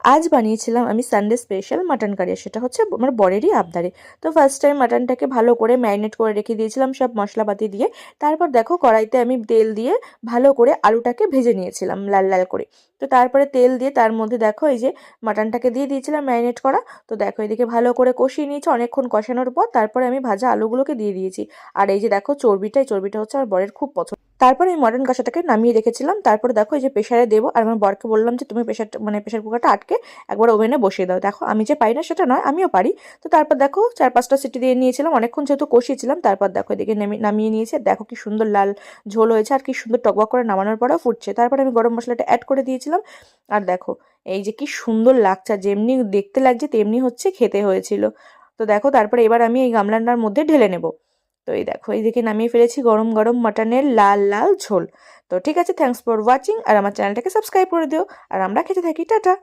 আজ বানিয়েছিলাম আমি সানডে স্পেশাল মাটন কারি, সেটা হচ্ছে আমার বরেরই আবদারে। তো ফার্স্ট টাইম মাটনটাকে ভালো করে ম্যারিনেট করে রেখে দিয়েছিলাম সব মশলাপাতি দিয়ে। তারপর দেখো কড়াইতে আমি তেল দিয়ে ভালো করে আলুটাকে ভেজে নিয়েছিলাম লাল লাল করে। তো তারপরে তেল দিয়ে তার মধ্যে দেখো এই যে মাটনটাকে দিয়ে দিয়েছিলাম ম্যারিনেট করা। তো দেখো এদিকে ভালো করে কষিয়ে নিয়েছি, অনেকক্ষণ কষানোর পর তারপরে আমি ভাজা আলুগুলোকে দিয়ে দিয়েছি। আর এই যে দেখো চর্বিটা, এই চর্বিটা হচ্ছে আমার বরের খুব পছন্দ। তারপরে এই মটন কষাটাকে নামিয়ে রেখেছিলাম। তারপরে দেখো এই যে প্রেসারে দেবো, আর আমার বরকে বললাম যে তুমি প্রেসার কুকারটা আটকে একবার ওভেনে বসিয়ে দাও। দেখো আমি যে পারি না সেটা নয়, আমিও পারি। তো তারপর দেখো 4-5টা সিটি দিয়ে নিয়েছিলাম, অনেকক্ষণ যেহেতু কষিয়েছিলাম। তারপর দেখো এদিকে নামিয়ে নিয়েছি, আর দেখো কি সুন্দর লাল ঝোল হয়েছে, আর কি সুন্দর টকবক করে নামানোর পরেও ফুটছে। তারপরে আমি গরম মশলাটা অ্যাড করে দিয়েছিলাম। আর দেখো এই যে কি সুন্দর লাগছে, আর যেমনি দেখতে লাগছে তেমনি হচ্ছে খেতে হয়েছিল। তো দেখো তারপরে এবার আমি এই গামলাটার মধ্যে ঢেলে নেব। তো এই দেখো এইদিকে নামিয়ে ফেলেছি গরম গরম মাটনের লাল লাল ঝোল। তো ঠিক আছে, থ্যাঙ্কস ফর ওয়াচিং, আর আমার চ্যানেলটাকে সাবস্ক্রাইব করে দিও। আর আমরা খেতে থাকি, টাটা।